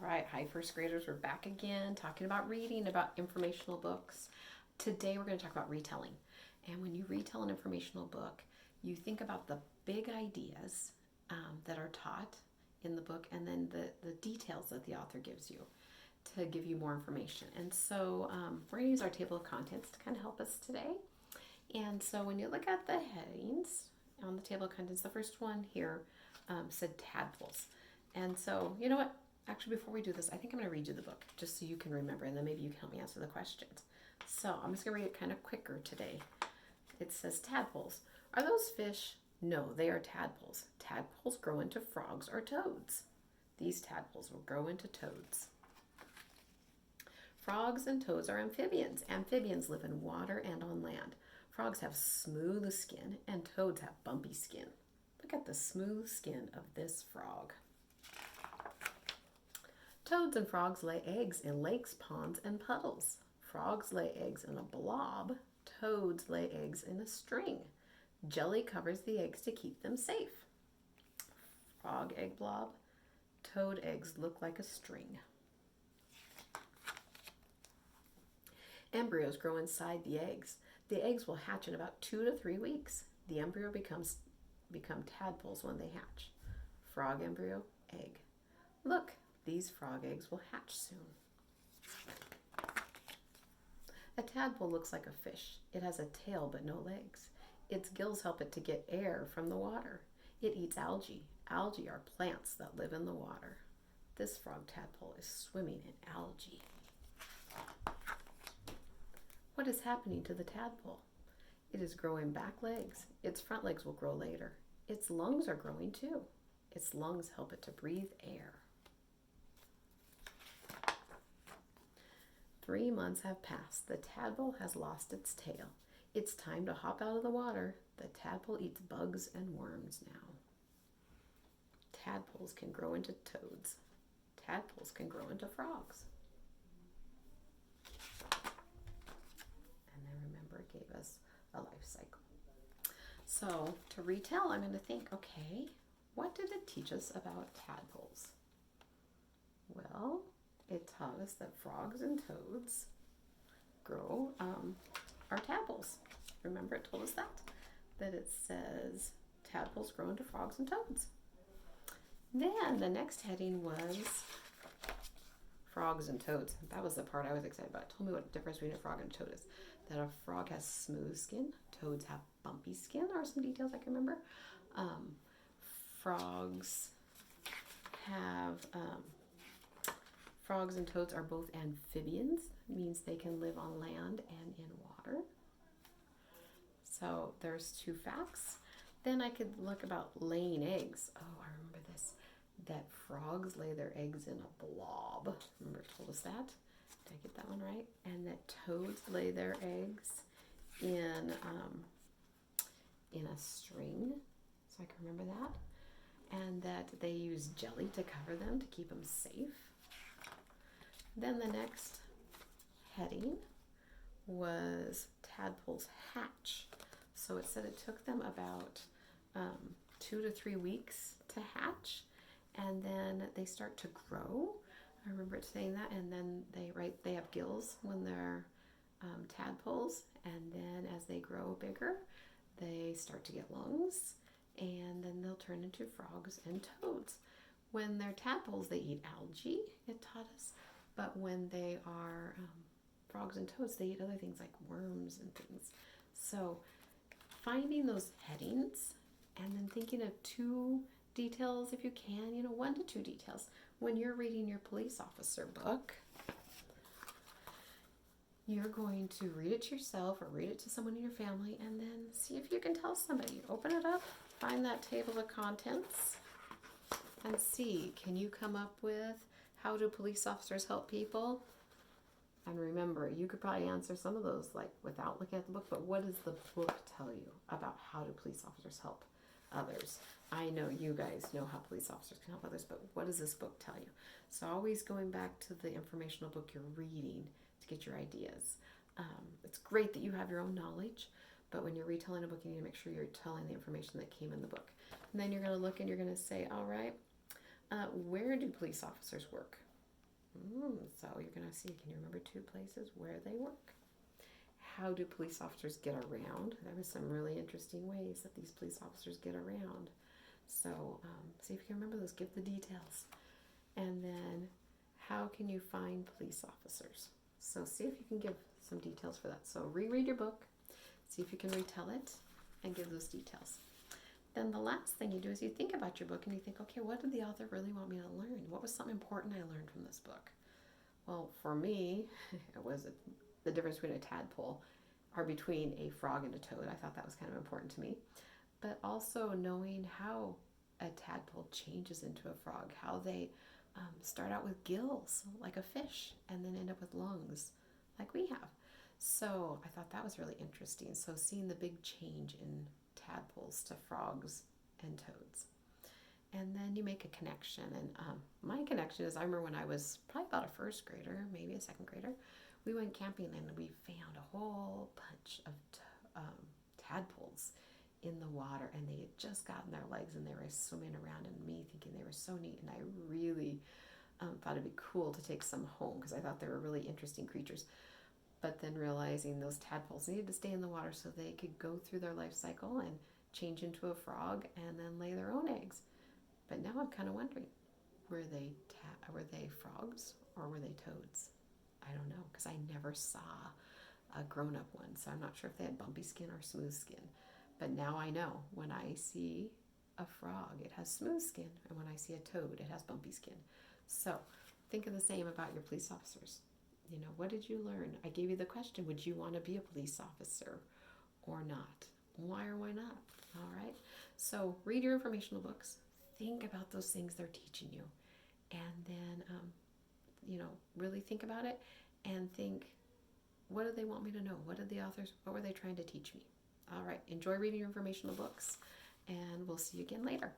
right, hi first graders, we're back again talking about reading, about informational books. Today we're going to talk about retelling. And when you retell an informational book, you think about the big ideas that are taught in the book and then the details that the author gives you to give you more information. And so we're going to use our table of contents to kind of help us today. And so when you look at the headings on the table of contents, the first one here said tadpoles. And so, you know what? Actually, before we do this, I think I'm going to read you the book just so you can remember, and then maybe you can help me answer the questions. So I'm just going to read it kind of quicker today. It says tadpoles. Are those fish? No, they are tadpoles. Tadpoles grow into frogs or toads. These tadpoles will grow into toads. Frogs and toads are amphibians. Amphibians live in water and on land. Frogs have smooth skin and toads have bumpy skin. Look at the smooth skin of this frog. Toads and frogs lay eggs in lakes, ponds, and puddles. Frogs lay eggs in a blob. Toads lay eggs in a string. Jelly covers the eggs to keep them safe. Frog egg blob. Toad eggs look like a string. Embryos grow inside the eggs. The eggs will hatch in about 2 to 3 weeks. The embryo become tadpoles when they hatch. Frog embryo, egg. Look, these frog eggs will hatch soon. A tadpole looks like a fish. It has a tail but no legs. Its gills help it to get air from the water. It eats algae. Algae are plants that live in the water. This frog tadpole is swimming in algae. What is happening to the tadpole? It is growing back legs. Its front legs will grow later. Its lungs are growing too. Its lungs help it to breathe air. 3 months have passed. The tadpole has lost its tail. It's time to hop out of the water. The tadpole eats bugs and worms now. Tadpoles can grow into toads. Tadpoles can grow into frogs. And then remember, it gave us a life cycle. So to retell, I'm going to think, okay, what did it teach us about tadpoles? Well, it taught us that frogs and toads are tadpoles. Remember, it told us that it says tadpoles grow into frogs and toads. Then the next heading was frogs and toads. That was the part I was excited about. It told me what the difference between a frog and a toad is. That a frog has smooth skin, toads have bumpy skin, or some details I can remember. Frogs and toads are both amphibians. It means they can live on land and in water. So there's 2 facts. Then I could look about laying eggs. Oh, I remember this. That frogs lay their eggs in a blob. Remember it told us that? Did I get that one right? And that toads lay their eggs in a string. So I can remember that. And that they use jelly to cover them to keep them safe. Then the next heading was tadpoles hatch. So it said it took them about 2 to 3 weeks to hatch, and then they start to grow. I remember it saying that, and then they have gills when they're tadpoles, and then as they grow bigger, they start to get lungs, and then they'll turn into frogs and toads. When they're tadpoles, they eat algae, it taught us, but when they are frogs and toads, they eat other things like worms and things. So finding those headings and then thinking of 2 details if you can, 1 to 2 details. When you're reading your police officer book, you're going to read it to yourself or read it to someone in your family and then see if you can tell somebody. Open it up, find that table of contents, and see, can you come up with how do police officers help people? And remember, you could probably answer some of those like without looking at the book, but what does the book tell you about how do police officers help others? I know you guys know how police officers can help others, but what does this book tell you? So always going back to the informational book you're reading to get your ideas. It's great that you have your own knowledge, but when you're retelling a book, you need to make sure you're telling the information that came in the book. And then you're going to look and you're going to say, all right, where do police officers work? So you're going to see, can you remember 2 places where they work? How do police officers get around? There was some really interesting ways that these police officers get around. So see if you can remember those, give the details. And then how can you find police officers? So see if you can give some details for that. So reread your book, see if you can retell it, and give those details. Then the last thing you do is you think about your book and you think, okay, what did the author really want me to learn? What was something important I learned from this book? Well, for me, it was the difference between a tadpole or between a frog and a toad. I thought that was kind of important to me. But also knowing how a tadpole changes into a frog, how they start out with gills like a fish and then end up with lungs like we have. So I thought that was really interesting. So seeing the big change in tadpoles to frogs and toads. And then you make a connection. And my connection is, I remember when I was probably about a 1st grader, maybe a 2nd grader, we went camping and we found a whole bunch of tadpoles in the water, and they had just gotten their legs and they were swimming around, and me thinking they were so neat, and I really thought it'd be cool to take some home because I thought they were really interesting creatures. But then realizing those tadpoles needed to stay in the water so they could go through their life cycle and change into a frog and then lay their own eggs. But now I'm kind of wondering, were they frogs or were they toads? I don't know, because I never saw a grown-up one, so I'm not sure if they had bumpy skin or smooth skin. But now I know, when I see a frog, it has smooth skin, and when I see a toad, it has bumpy skin. So think of the same about your police officers. You know, what did you learn? I gave you the question, would you want to be a police officer or not? Why or why not? All right. So read your informational books. Think about those things they're teaching you. And then, really think about it and think, what do they want me to know? What were they trying to teach me? All right. Enjoy reading your informational books, and we'll see you again later.